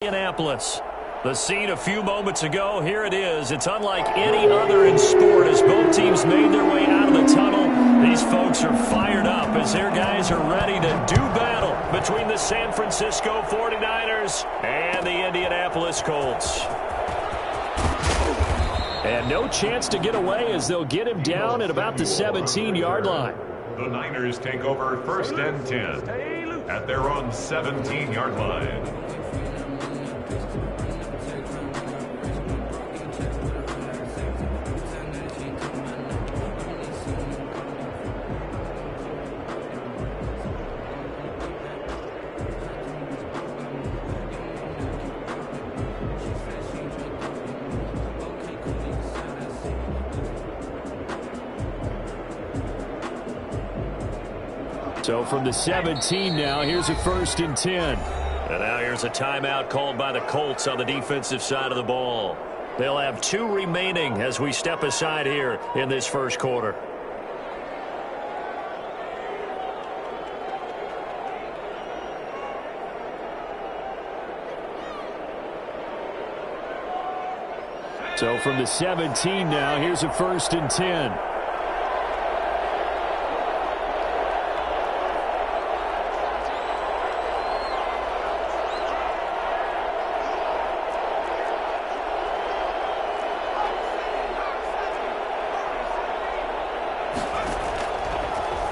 Indianapolis. The scene a few moments ago, here it is. It's unlike any other in sport as both teams made their way out of the tunnel. These folks are fired up as their guys are ready to do battle between the San Francisco 49ers and the Indianapolis Colts. And no chance to get away as they'll get him down at about the 17-yard line. The Niners take over 1st and 10 at their own 17-yard line. So from the 17 now, here's a 1st and 10. And now here's a timeout called by the Colts on the defensive side of the ball. They'll have 2 remaining as we step aside here in this first quarter. So from the 17 now, here's a 1st and 10.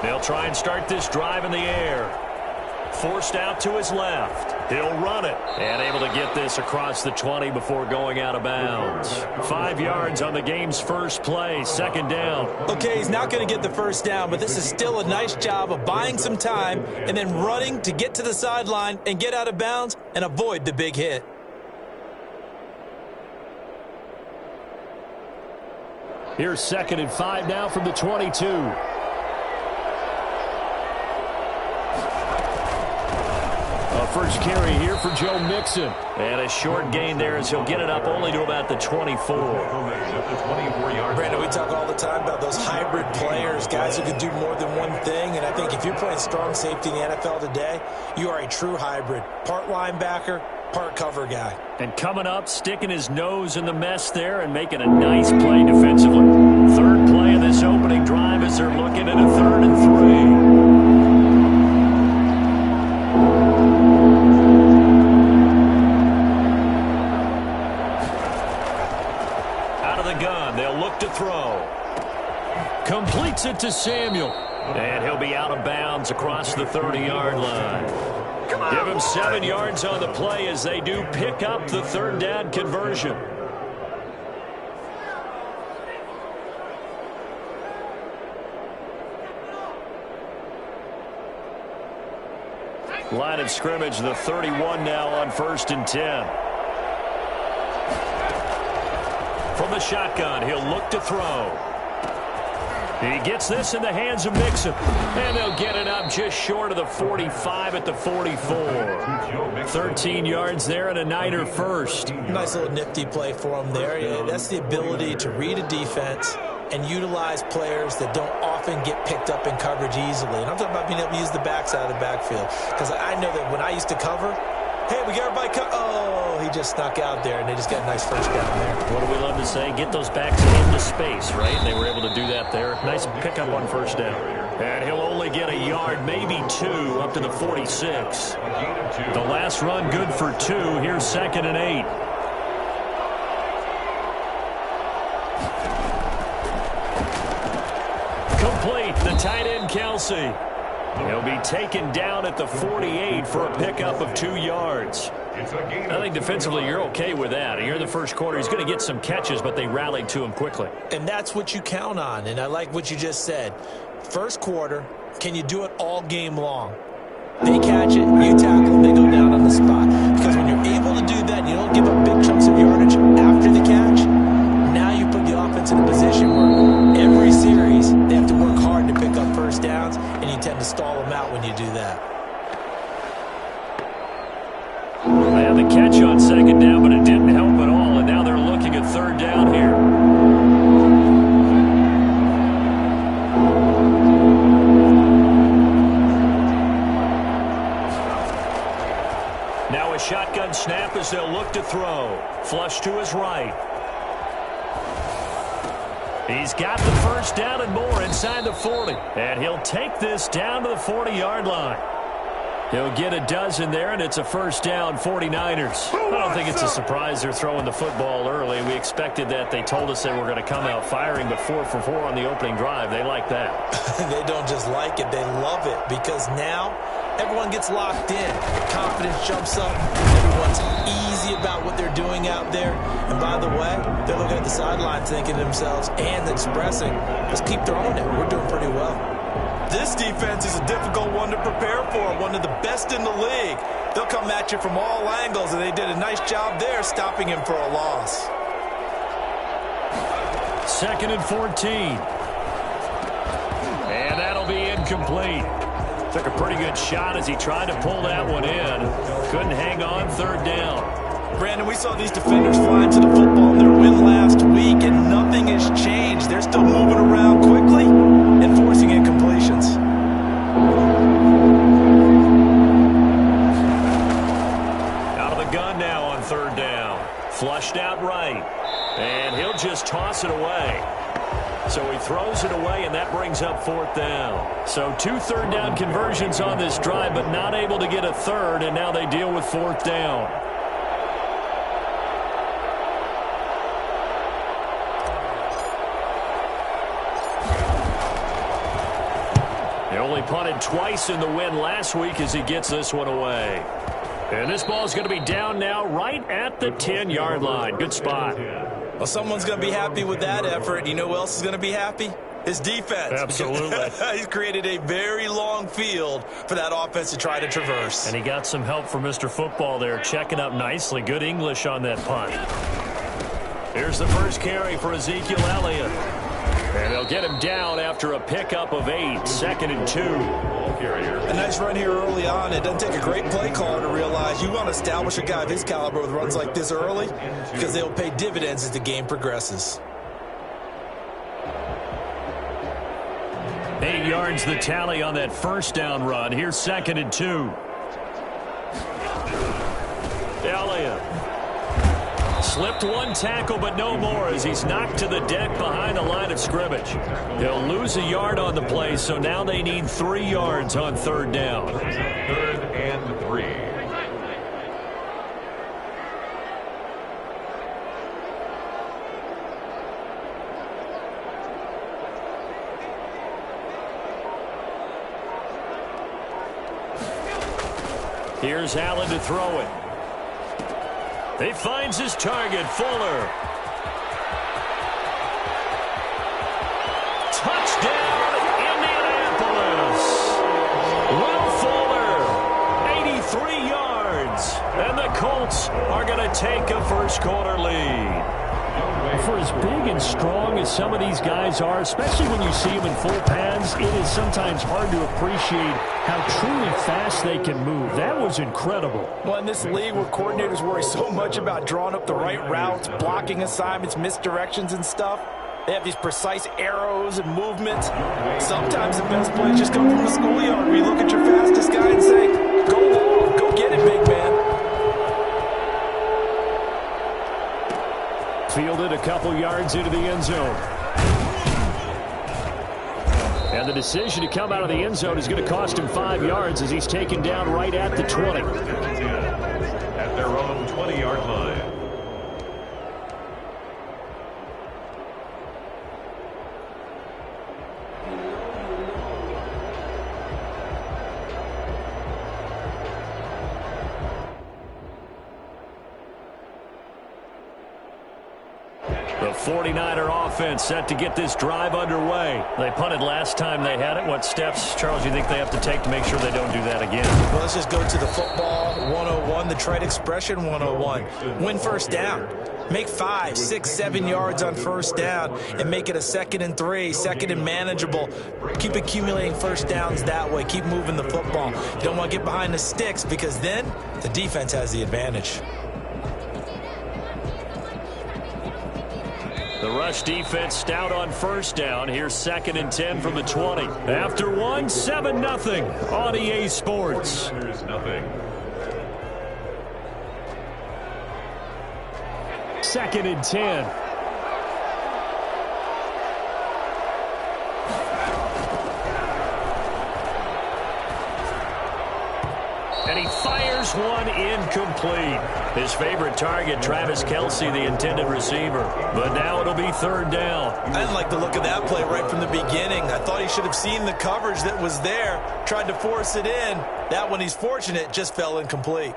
They'll try and start this drive in the air. Forced out to his left. He'll run it. And able to get this across the 20 before going out of bounds. 5 yards on the game's first play. 2nd down. Okay, he's not going to get the 1st down, but this is still a nice job of buying some time and then running to get to the sideline and get out of bounds and avoid the big hit. Here's 2nd and 5 now from the 22. First carry here for Joe Mixon. And a short gain there as he'll get it up only to about the 24. Brandon, we talk all the time about those hybrid players, guys who can do more than one thing. And I think if you're playing strong safety in the NFL today, you are a true hybrid. Part linebacker, part cover guy. And coming up, sticking his nose in the mess there and making a nice play defensively. 3rd play of this opening drive as they're looking at a 3rd and 3. To throw. Completes it to Samuel. And he'll be out of bounds across the 30-yard line. Give him 7 yards on the play as they do pick up the 3rd down conversion. Line of scrimmage, the 31 now on 1st and 10. From the shotgun, he'll look to throw. He gets this in the hands of Mixon. And they'll get it up just short of the 45 at the 44. 13 yards there and a Niner first. Nice little nifty play for him there. That's the ability to read a defense and utilize players that don't often get picked up in coverage easily. And I'm talking about being able to use the backside of the backfield. Because I know that when I used to cover, hey, we got everybody oh, he just snuck out there, and they just got a nice 1st down there. What do we love to say? Get those backs into space, right? They were able to do that there. Nice pickup on 1st down. And he'll only get a yard, maybe 2, up to the 46. The last run good for 2. Here's 2nd and 8. Complete, the tight end, Kelsey. He'll be taken down at the 48 for a pickup of 2 yards. I think defensively you're okay with that. Here in the first quarter, he's going to get some catches, but they rallied to him quickly. And that's what you count on, and I like what you just said. First quarter, can you do it all game long? They catch it, you tackle, they go down on the spot. Because when you're able to do that, you don't give up big chunks of yardage after the catch. Now you put the offense in a position where every series they have to work hard to pick up 1st downs, and you tend to stall them out when you do that. They had the catch on 2nd down, but it didn't help at all, and now they're looking at 3rd down here. Now a shotgun snap as they'll He'll look to throw. Flush to his right. He's got the first down and more inside the 40. And he'll take this down to the 40-yard line. He'll get a dozen there, and it's a first down, 49ers. I don't think it's a surprise they're throwing the football early. We expected that. They told us they were going to come out firing, but 4 for 4 on the opening drive. They like that. They don't just like it. They love it because now everyone gets locked in. Confidence jumps up. Everyone's easy about what they're doing out there. And by the way, they're looking at the sideline thinking to themselves and expressing, let's keep throwing it. We're doing pretty well. This defense is a difficult one to prepare for, one of the best in the league. They'll come at you from all angles, and they did a nice job there stopping him for a loss. 2nd and 14. And that'll be incomplete. Took a pretty good shot as he tried to pull that one in. Couldn't hang on, 3rd down. Brandon, we saw these defenders flying to the football in their win last week, and nothing has changed. They're still moving around quickly and forcing incompletions. Out of the gun now on 3rd down. Flushed out right. And he'll just toss it away. So he throws it away, and that brings up 4th down. So 2 3rd down conversions on this drive, but not able to get a 3rd, and now they deal with 4th down. He only punted twice in the win last week as he gets this one away. And this ball is going to be down now right at the 10-yard line. Good spot. Well, someone's going to be happy with that effort. You know who else is going to be happy? His defense. Absolutely. He's created a very long field for that offense to try to traverse. And he got some help from Mr. Football there, checking up nicely. Good English on that punt. Here's the first carry for Ezekiel Elliott. And they'll get him down after a pickup of 8, 2nd and 2. A nice run here early on. It doesn't take a great play caller to realize you want to establish a guy of his caliber with runs like this early because they'll pay dividends as the game progresses. 8 yards the tally on that first down run. Here's 2nd and 2. Elliott. Slipped one tackle, but no more as he's knocked to the deck behind the line of scrimmage. He'll lose a yard on the play, so now they need 3 yards on 3rd down. 3rd and 3. Here's Allen to throw it. He finds his target, Fuller. Touchdown, Indianapolis. Will Fuller, 83 yards. And the Colts are going to take a first-quarter lead. For as big and strong as some of these guys are, especially when you see them in full pads, it is sometimes hard to appreciate how truly fast they can move. That was incredible. Well, in this league where coordinators worry so much about drawing up the right routes, blocking assignments, misdirections and stuff, they have these precise arrows and movements. Sometimes the best plays just come from the schoolyard where you look at your fastest guy and say, go long, go get it, big man. Fielded a couple yards into the end zone. And the decision to come out of the end zone is going to cost him 5 yards as he's taken down right at the 20. At their own 20-yard line. The 49er offense set to get this drive underway. They punted last time they had it. What steps, Charles, do you think they have to take to make sure they don't do that again? Well, let's just go to the football 101, the trade expression 101. Win first down. Make 5, 6, 7 yards on first down and make it a 2nd and 3, 2nd and manageable. Keep accumulating first downs that way. Keep moving the football. You don't want to get behind the sticks because then the defense has the advantage. The rush defense stout on first down. Here's 2nd and 10 from the 20. After one, 7-0 on EA Sports. 2nd and 10. And he fires one incomplete. His favorite target, Travis Kelce, the intended receiver. But now it'll be 3rd down. I didn't like the look of that play right from the beginning. I thought he should have seen the coverage that was there, tried to force it in. That one, he's fortunate, just fell incomplete.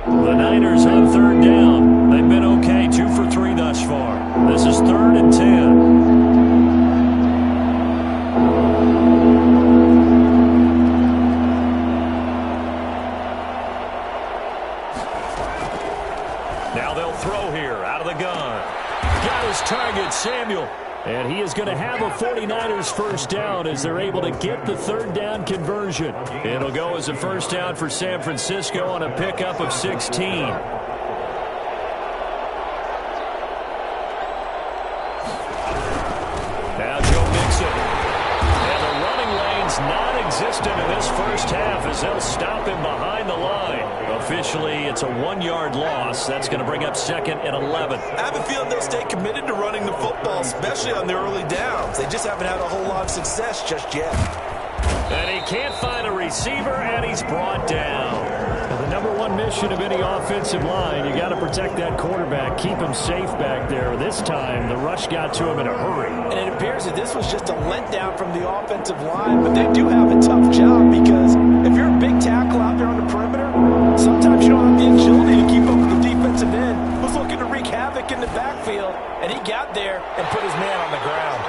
The Niners on 3rd down. They've been okay, 2 for 3 thus far. This is 3rd and 10. Now they'll throw here out of the gun. Got his target, Samuel. And he is going to have a 49ers first down as they're able to get the 3rd down conversion. It'll go as a first down for San Francisco on a pickup of 16. Now Joe Mixon. And the running lane's non-existent in this first half as they'll stop him behind the line. Officially, it's a 1-yard loss. That's going to bring up 2nd and 11. I have a feeling they'll stay committed to running the football, especially on the early downs. They just haven't had a whole lot of success just yet. And he can't find a receiver, and he's brought down. Well, the number one mission of any offensive line, you got to protect that quarterback, keep him safe back there. This time, the rush got to him in a hurry. And it appears that this was just a letdown from the offensive line, but they do have a tough job because if you're a big tackle out there on the perimeter, sometimes you don't have the agility to keep up with the defensive end who's looking to wreak havoc in the backfield, and he got there and put his man on the ground.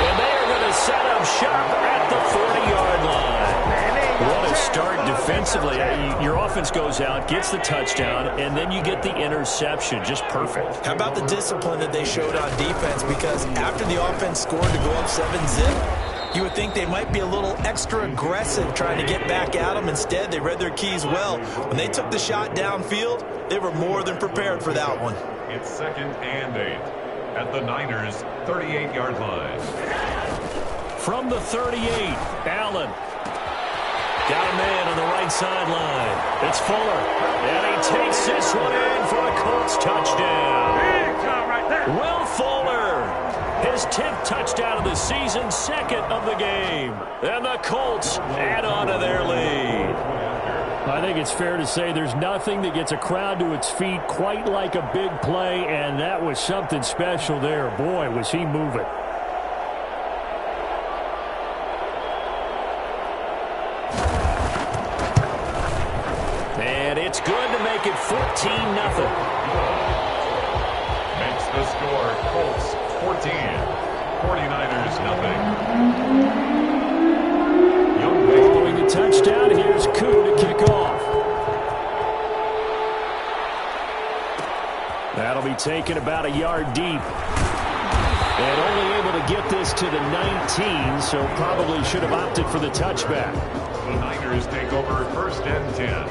And they are going to set up shop at the 40-yard line. What a start defensively. Your offense goes out, gets the touchdown, and then you get the interception. Just perfect. How about the discipline that they showed on defense? Because after the offense scored to go up 7-zip, you would think they might be a little extra aggressive trying to get back at them. Instead, they read their keys well. When they took the shot downfield, they were more than prepared for that one. It's 2nd and 8 at the Niners' 38-yard line. From the 38, Allen. Got a man on the right sideline. It's Fuller. And he takes this one in for a Colts touchdown. Will Fuller, his 10th touchdown of the season, 2nd of the game. And the Colts add on to their lead. I think it's fair to say there's nothing that gets a crowd to its feet quite like a big play, and that was something special there. Boy, was he moving. And it's good to make it 14-0. Makes the score Colts 14, 49ers nothing. Following the touchdown, here's Koo to kick off. That'll be taken about a yard deep. And only able to get this to the 19, so probably should have opted for the touchback. The Niners take over 1st and 10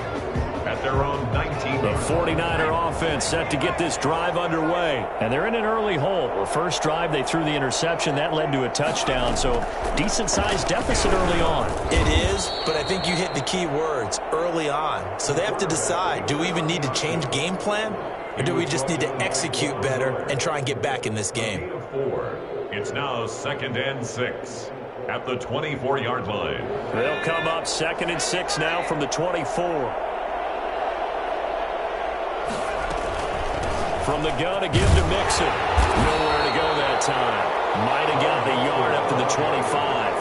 at their own 19. The 49er offense set to get this drive underway. And they're in an early hole. The first drive, they threw the interception. That led to a touchdown, so decent-sized deficit early on. It is, but I think you hit the key words, early on. So they have to decide, do we even need to change game plan? Or do we just need to execute better and try and get back in this game? It's now 2nd and 6 at the 24-yard line. They'll come up 2nd and 6 now from the 24. From the gun to give to Mixon. Nowhere to go that time. Might have got the yard up to the 25.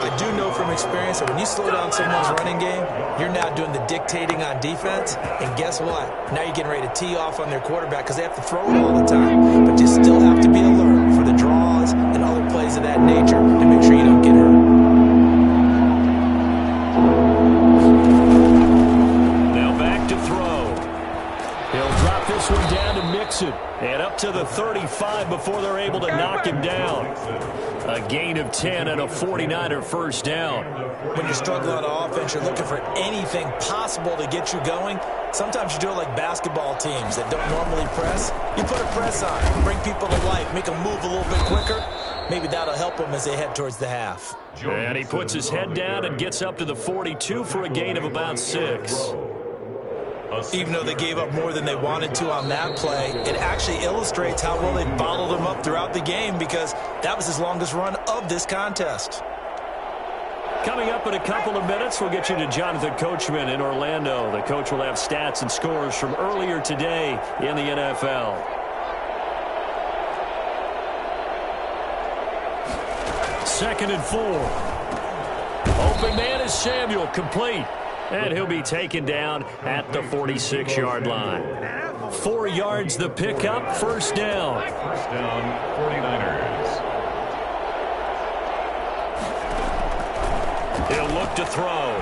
I do know from experience that when you slow down someone's running game, you're now doing the dictating on defense. And guess what? Now you're getting ready to tee off on their quarterback because they have to throw it all the time. But you still have to be alert for the draws and other plays of that nature to make sure you don't get hurt. This one down to Mixon. And up to the 35 before they're able to knock him down. A gain of 10 and a 49er first down. When you're struggling on offense, you're looking for anything possible to get you going. Sometimes you do it like basketball teams that don't normally press. You put a press on, bring people to life, make them move a little bit quicker. Maybe that'll help them as they head towards the half. And he puts his head down and gets up to the 42 for a gain of about 6. Even though they gave up more than they wanted to on that play, it actually illustrates how well they followed him up throughout the game, because that was his longest run of this contest. Coming up in a couple of minutes, we'll get you to Jonathan Coachman in Orlando. The coach will have stats and scores from earlier today in the NFL. Second and 4. Open man is Samuel, complete. And he'll be taken down at the 46-yard line. 4 yards the pickup, first down. First down, 49ers. He'll look to throw.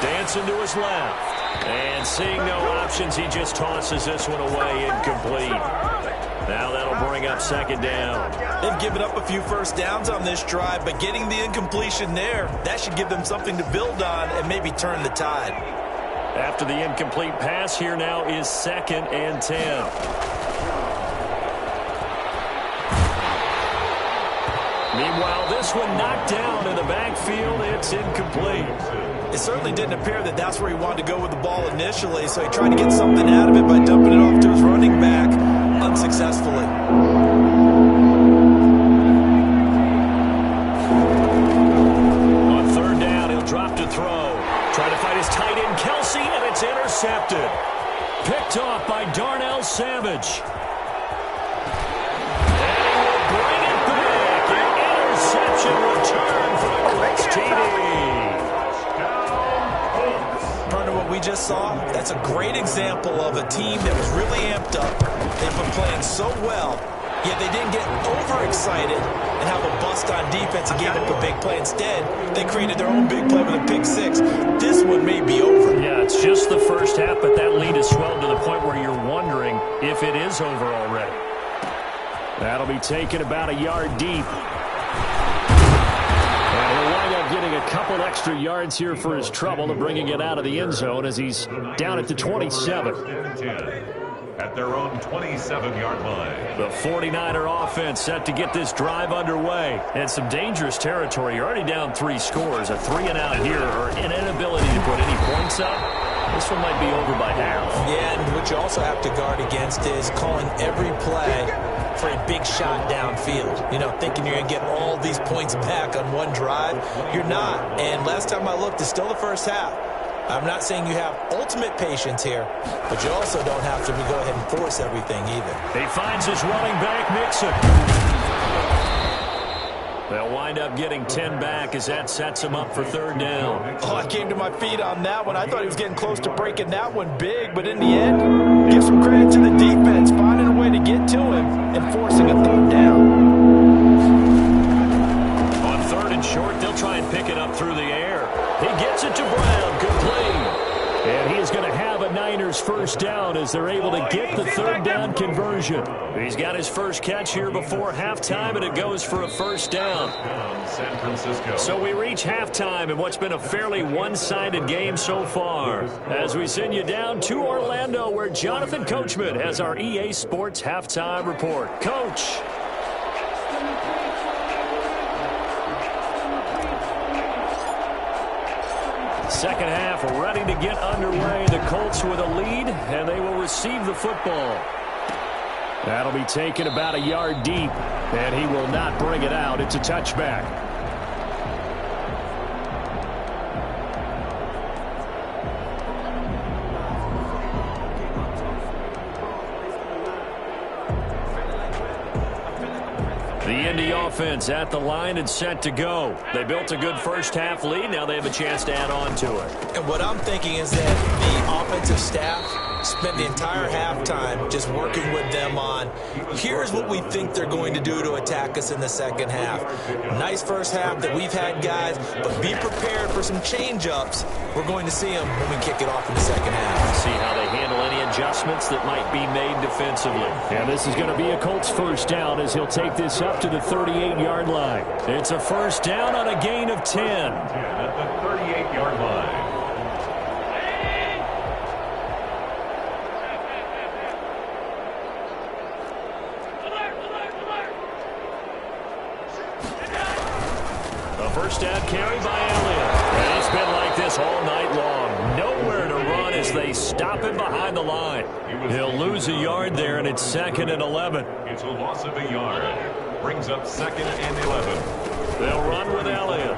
Dancing to his left. And seeing no options, he just tosses this one away, incomplete. Now that'll bring up second down. They've given up a few first downs on this drive, but getting the incompletion there, that should give them something to build on and maybe turn the tide. After the incomplete pass, here now is second and 10. Meanwhile, this one knocked down in the backfield. It's incomplete. It certainly didn't appear that that's where he wanted to go with the ball initially, so he tried to get something out of it by dumping it off to his running back unsuccessfully. On third down, he'll drop to throw. Trying to find his tight end, Kelsey, and it's intercepted. Picked off by Darnell Savage. Return for the Colts TD. Partner, what we just saw, that's a great example of a team that was really amped up. They've been playing so well, yet they didn't get overexcited and have a bust on defense and gave up a big play. Instead, they created their own big play with a pick six. This one may be over. Yeah, it's just the first half, but that lead has swelled to the point where you're wondering if it is over already. That'll be taken about a yard deep. And he'll wind up getting a couple extra yards here for his trouble to bringing it out of the end zone as he's down at the 27. At their own 27-yard line. The 49er offense set to get this drive underway. And some dangerous territory. You're already down 3 scores. A 3-and-out here, or an inability to put any points up. This one might be over by half. Yeah, and what you also have to guard against is calling every play for a big shot downfield. You know, thinking you're going to get all these points back on one drive. You're not. And last time I looked, it's still the first half. I'm not saying you have ultimate patience here, but you also don't have to go ahead and force everything either. He finds his running back, Mixon. They'll wind up getting 10 back as that sets him up for third down. Oh, I came to my feet on that one. I thought he was getting close to breaking that one big, but in the end, give some credit to the defense, finding a way to get to him and forcing a third down. On third and short, they'll try and pick it up through the air. He gets it to Brown, complete. And he is going to have a Niners first down as they're able to get the third down conversion. He's got his first catch here before halftime, and it goes for a first down. San Francisco. So we reach halftime in what's been a fairly one-sided game so far. As we send you down to Orlando, where Jonathan Coachman has our EA Sports halftime report. Coach. Second half ready to get underway. The Colts with a lead, and they will receive the football. That'll be taken about a yard deep, and he will not bring it out. It's a touchback. The Indy offense at the line and set to go. They built a good first half lead. Now they have a chance to add on to it. And what I'm thinking is that the offensive staff spent the entire halftime just working with them on, here's what we think they're going to do to attack us in the second half. Nice first half that we've had, guys, but be prepared for some change-ups. We're going to see them when we kick it off in the second half. See how they handle any adjustments that might be made defensively. And this is going to be a Colts first down as he'll take this up to the 38-yard line. It's a first down on a gain of 10. At the 38-yard line. A first down carry by Elliott. And it's been like this all night long. Nowhere to run as they stop him behind the line. He'll lose a yard there, and it's 2nd and 11. It's a loss of a yard. Brings up 2nd and 11. They'll run with Elliott.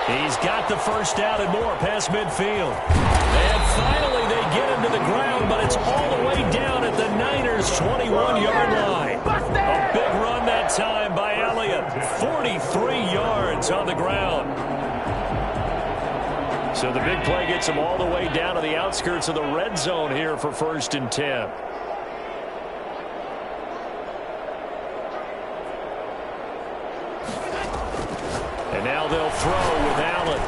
He's got the first down and more past midfield. And finally they get him to the ground, but it's all the way down at the Niners' 21-yard line. A big run that time by Elliott. 43 yards on the ground. So the big play gets him all the way down to the outskirts of the red zone here for 1st and 10. And now they'll throw with Allen.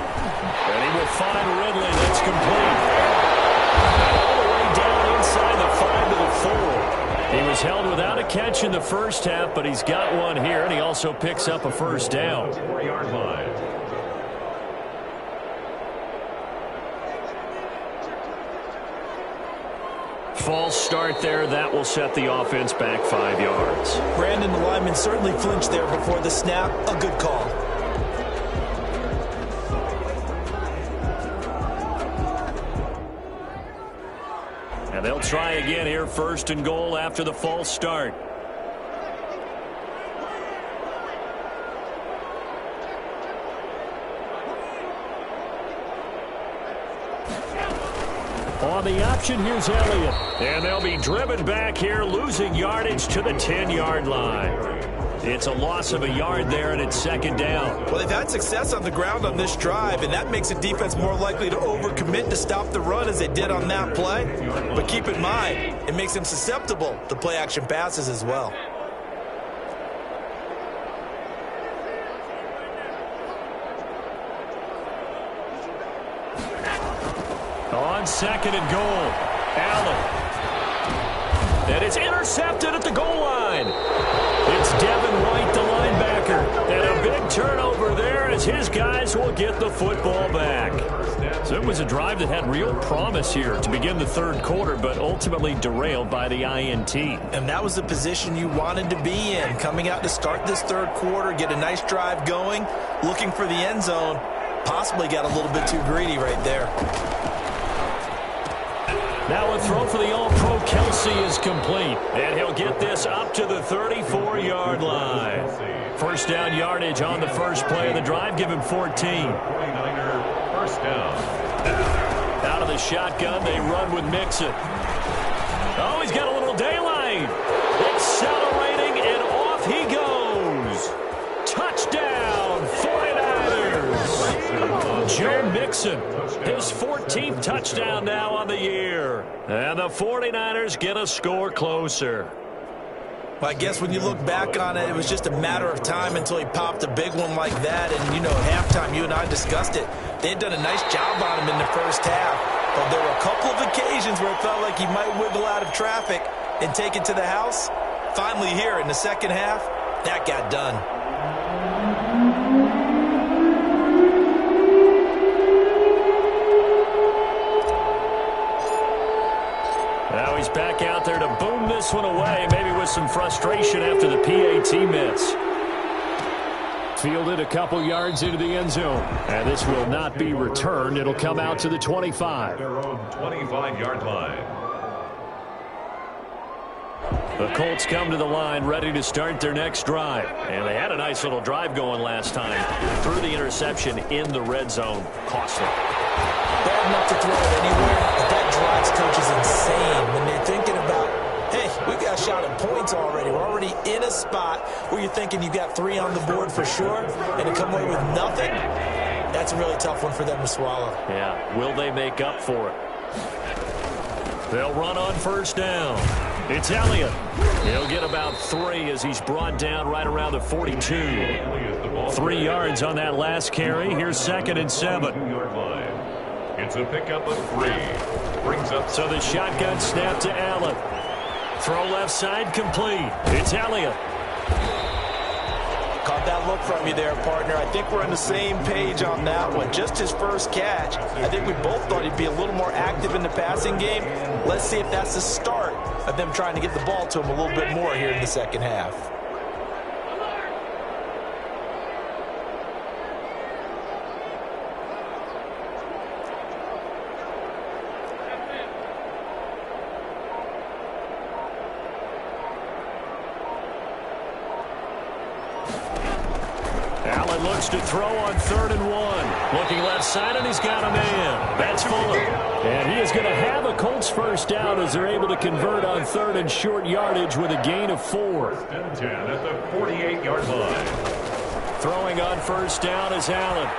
And he will find Ridley. That's complete. All the way down inside the 5 to the 4. He was held without a catch in the first half, but he's got one here, and he also picks up a first down. 4-yard line. False start there. That will set the offense back 5 yards. Brandon, the lineman certainly flinched there before the snap. A good call. And they'll try again here, 1st and goal after the false start. On the option, here's Elliott. And they'll be driven back here, losing yardage to the 10-yard line. It's a loss of a yard there, and it's 2nd down. Well, they've had success on the ground on this drive, and that makes a defense more likely to overcommit to stop the run as they did on that play. But keep in mind, it makes them susceptible to play-action passes as well. On 2nd and goal, Allen. And it's intercepted at the goal line. It's Devin White, the linebacker. And a big turnover there as his guys will get the football back. So it was a drive that had real promise here to begin the 3rd quarter, but ultimately derailed by the INT. And that was the position you wanted to be in. Coming out to start this 3rd quarter, get a nice drive going, looking for the end zone. Possibly got a little bit too greedy right there. Now a throw for the All-Pro Kelsey is complete. And he'll get this up to the 34-yard line. First down yardage on the first play of the drive. Give him 14. 49er first down. Out of the shotgun, they run with Mixon. Oh, he's got a little daylight. Accelerating, and off he goes. Touchdown, 49ers. Joe Mixon, his 14th touchdown now on the year. And the 49ers get a score closer. Well, I guess when you look back on it, it was just a matter of time until he popped a big one like that. And, you know, at halftime, you and I discussed it. They had done a nice job on him in the first half. But there were a couple of occasions where it felt like he might wiggle out of traffic and take it to the house. Finally here in the second half, that got done. Now he's back out there to boom this one away, maybe with some frustration after the PAT miss. Fielded a couple yards into the end zone. And this will not be returned. It'll come out to the 25. Their own 25-yard line. The Colts come to the line ready to start their next drive. And they had a nice little drive going last time. Threw the interception in the red zone. Costly. Bad enough to throw it anywhere, but that drives coaches insane when they're thinking about, hey, we've got a shot at points already. We're already in a spot where you're thinking you've got 3 on the board for sure, and to come away with nothing, that's a really tough one for them to swallow. Yeah, will they make up for it? They'll run on first down. It's Elliott. He'll get about 3 as he's brought down right around the 42. 3 yards on that last carry. Here's 2nd and 7. It's a pickup of 3. Brings up. So the shotgun snap to Allen. Throw left side complete. It's Elliott. Caught that look from you there, partner. I think we're on the same page on that one. Just his first catch. I think we both thought he'd be a little more active in the passing game. Let's see if that's the start of them trying to get the ball to him a little bit more here in the second half. Allen looks to throw on 3rd and 1. Looking left side, and he's got a man. That's Fuller. And he is going to have a Colts first down as they're able to convert on 3rd and short yardage with a gain of 4. 1st and 10 at the 48-yard line. Throwing on 1st down is Allen.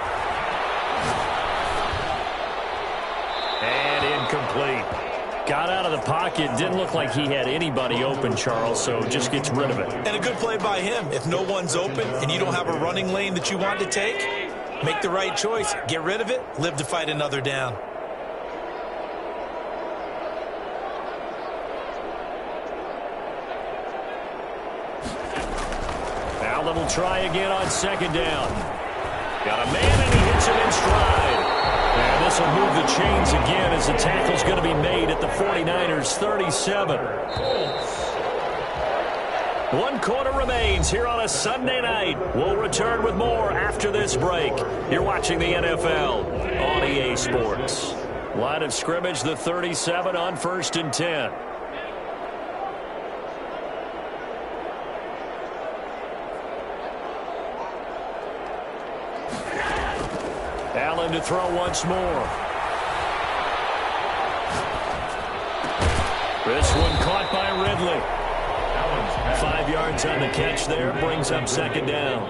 And incomplete. Got out of the pocket. Didn't look like he had anybody open, Charles, so just gets rid of it. And a good play by him. If no one's open and you don't have a running lane that you want to take, make the right choice. Get rid of it. Live to fight another down. Allen will try again on 2nd down. Got a man, and he hits him in stride. And this will move the chains again as the tackle's going to be made at the 49ers' 37. 1 quarter remains here on a Sunday night. We'll return with more after this break. You're watching the NFL on EA Sports. Line of scrimmage, the 37 on 1st and 10. Allen to throw once more. This one caught by Ridley. 5 yards on the catch there. Brings up 2nd down.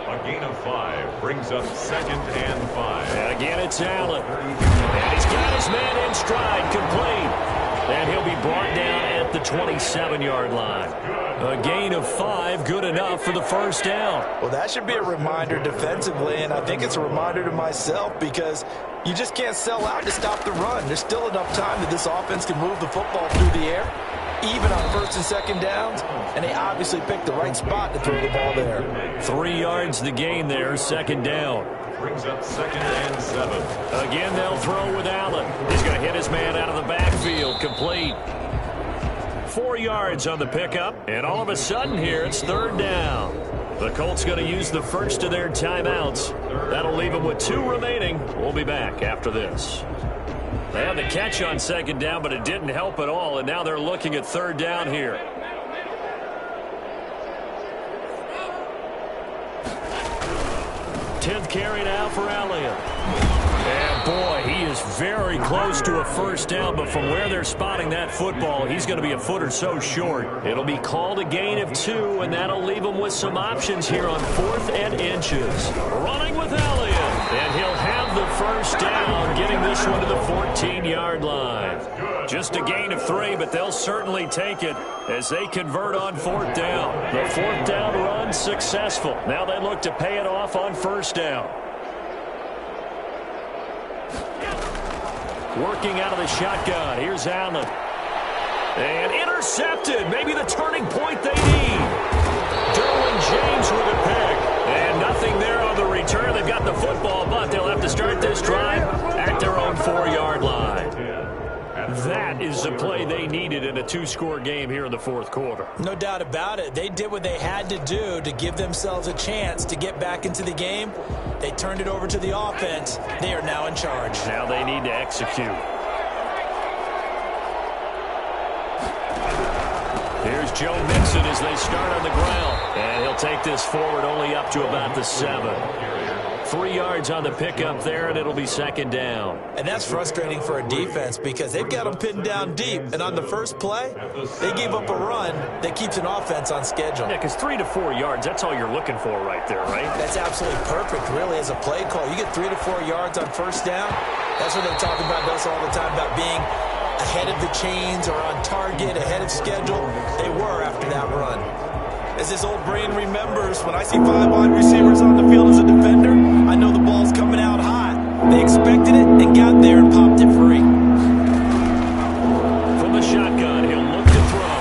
A gain of 5 brings up 2nd and 5. And again, it's Allen. And he's got his man in stride, complete. And he'll be brought down at the 27-yard line. A gain of 5, good enough for the 1st down. Well, that should be a reminder defensively, and I think it's a reminder to myself because you just can't sell out to stop the run. There's still enough time that this offense can move the football through the air, even on 1st and 2nd downs, and they obviously picked the right spot to throw the ball there. 3 yards the gain there, 2nd down. Brings up 2nd and 7. Again, they'll throw with Allen. He's going to hit his man out of the backfield, complete. 4 yards on the pickup, and all of a sudden here, it's 3rd down. The Colts going to use the first of their timeouts. That'll leave them with 2 remaining. We'll be back after this. They had the catch on 2nd down, but it didn't help at all, and now they're looking at 3rd down here. Tenth carry now for Elliott. And boy, he is very close to a 1st down, but from where they're spotting that football, he's going to be a foot or so short. It'll be called a gain of 2, and that'll leave him with some options here on 4th and inches. Running with Elliott, and he'll have the 1st down, getting this one to the 14-yard line. Just a gain of 3, but they'll certainly take it as they convert on 4th down. The 4th down run successful. Now they look to pay it off on 1st down. Working out of the shotgun. Here's Allen. And intercepted. Maybe the turning point they need. Derwin James with a pick. And nothing there on the return. They've got the football, but they'll have to start this drive at their own 4-yard line. That is the play they needed in a 2-score game here in the 4th quarter. No doubt about it. They did what they had to do to give themselves a chance to get back into the game. They turned it over to the offense. They are now in charge. Now they need to execute. Here's Joe Mixon as they start on the ground. And he'll take this forward only up to about the 7. 3 yards on the pickup there, and it'll be 2nd down. And that's frustrating for a defense because they've got them pinned down deep. And on the first play, they gave up a run that keeps an offense on schedule. Yeah, because 3 to 4 yards, that's all you're looking for right there, right? That's absolutely perfect, really, as a play call. You get 3 to 4 yards on 1st down. That's what they talk about us all the time, about being ahead of the chains or on target, ahead of schedule. They were after that run. As this old brain remembers, when I see 5 wide receivers on the field as a defender, I know the ball's coming out hot. They expected it and got there and popped it free. From the shotgun, he'll look to throw.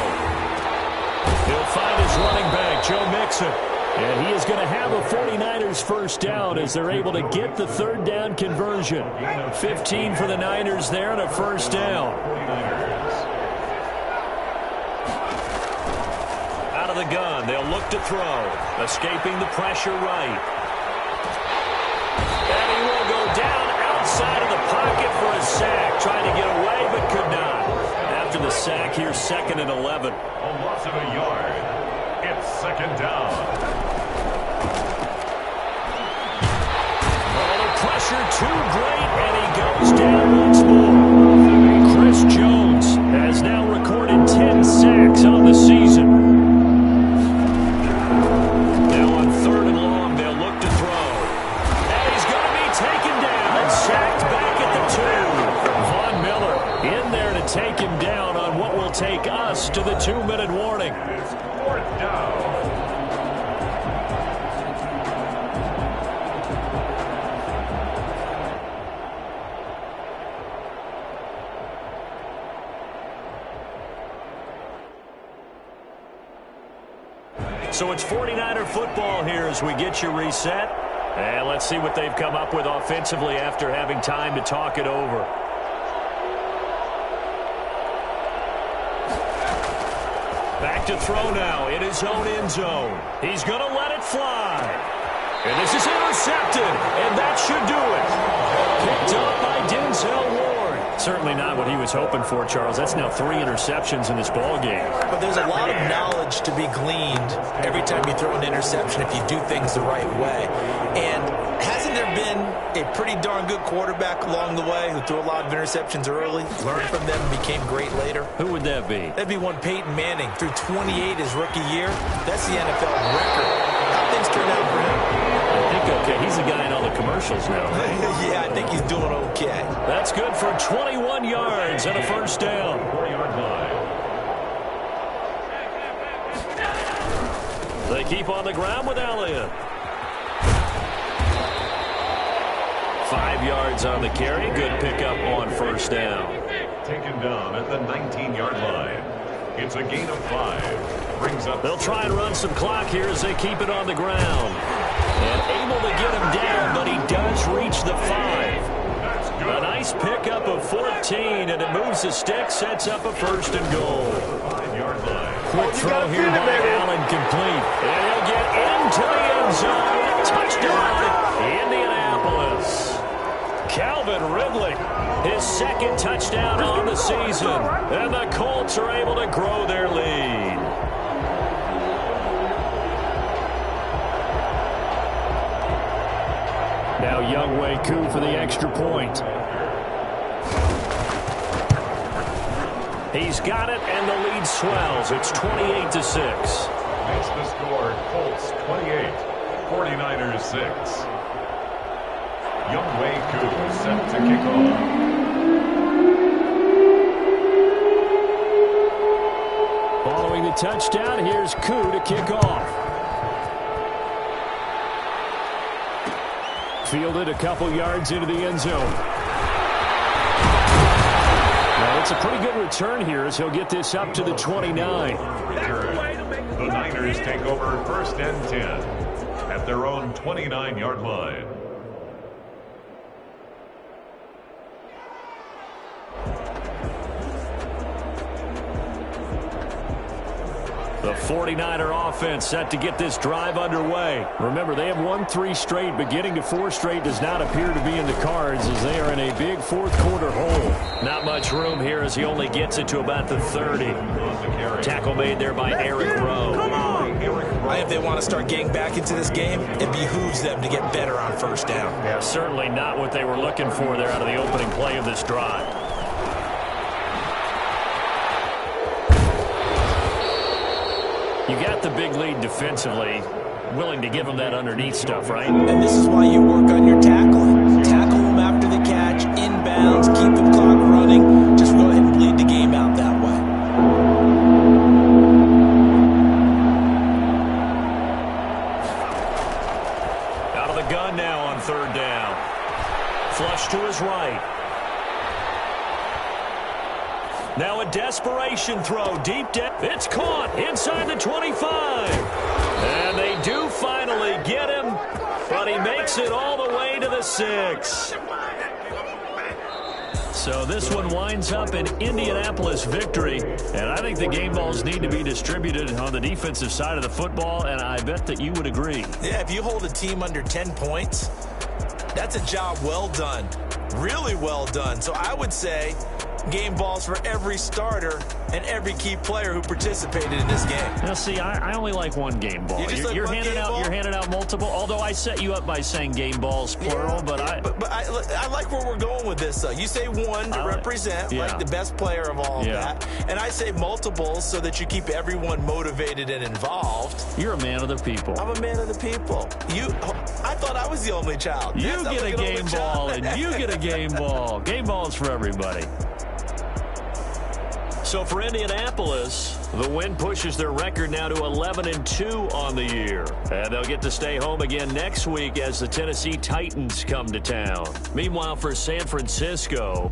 He'll find his running back, Joe Mixon. And he is going to have a 49ers first down as they're able to get the third down conversion. 15 for the Niners there and a first down. Out of the gun, they'll look to throw. Escaping the pressure right. And he will go down outside of the pocket for a sack. Trying to get away but could not. After the sack, here's 2nd and 11. A loss of a yard. It's 2nd down. Pressure too great, and he goes down once more. Chris Jones has now recorded 10 sacks on the season. Now on 3rd and long, they'll look to throw. And he's going to be taken down and sacked back at the 2. Von Miller in there to take him down on what will take us to the 2-minute warning. It's 4th down. So it's 49er football here as we get you reset. And let's see what they've come up with offensively after having time to talk it over. Back to throw now in his own end zone. He's going to let it fly. And this is intercepted, and that should do it. Picked up by Denzel Ward. Certainly not what he was hoping for, Charles. That's now 3 interceptions in this ball game. But there's a lot of knowledge to be gleaned every time you throw an interception if you do things the right way. And hasn't there been a pretty darn good quarterback along the way who threw a lot of interceptions early, learned from them, and became great later? Who would that be? That'd be one Peyton Manning. Threw 28 his rookie year. That's the NFL record. How things turned out for him? I think okay. He's the guy in all the commercials now. Yeah, I think he's doing okay. That's good for 21 yards and a first down. 4-yard line. They keep on the ground with Elliott. 5 yards on the carry. Good pickup on first down. Taken down at the 19-yard line. It's a gain of 5. Brings up. They'll try and run some clock here as they keep it on the ground. And able to get him down, but he does reach the 5. A nice pickup of 14, and it moves the stick, sets up a 1st and goal. 5-yard line. Quick throw here by Allen, complete. And he'll get into the end zone. Touchdown, Indianapolis. Calvin Ridley, his 2nd touchdown on the season. And the Colts are able to grow their lead. Now Younghoe Koo for the extra point. He's got it, and the lead swells. It's 28-6. Makes the score Colts 28, 49ers 6. Younghoe Koo set to kick off. Following the touchdown, here's Koo to kick off. Fielded a couple yards into the end zone. Now, it's a pretty good return here as he'll get this up to the 29. Return. The Niners take over 1st and 10 at their own 29-yard line. The 49er offense set to get this drive underway. Remember, they have won 3 straight, but getting to 4 straight does not appear to be in the cards as they are in a big 4th quarter hole. Not much room here as he only gets it to about the 30. Tackle made there by Eric Rowe. Come on! If they want to start getting back into this game, it behooves them to get better on first down. Yeah, certainly not what they were looking for there out of the opening play of this drive. You got the big lead defensively, willing to give them that underneath stuff, right? And this is why you work on your tackling. Tackle them after the catch, inbounds, keep the clock running. Just go ahead and bleed the game out that way. Out of the gun now on 3rd down. Flush Motion throw deep down. It's caught inside the 25. And they do finally get him, but he makes it all the way to the 6. So this one winds up an Indianapolis victory, and I think the game balls need to be distributed on the defensive side of the football, and I bet that you would agree. Yeah, if you hold a team under 10 points, that's a job well done, really well done. So I would say game balls for every starter and every key player who participated in this game. Now, see, I only like one game ball. You're handing out multiple. Although I set you up by saying game balls plural, yeah, but I like where we're going with this. Though you say one to represent like the best player of all of that, and I say multiples so that you keep everyone motivated and involved. You're a man of the people. I'm a man of the people. I thought I was the only child. You get a game ball, and you get a game ball. Game balls for everybody. So for Indianapolis, the win pushes their record now to 11-2 on the year. And they'll get to stay home again next week as the Tennessee Titans come to town. Meanwhile, for San Francisco,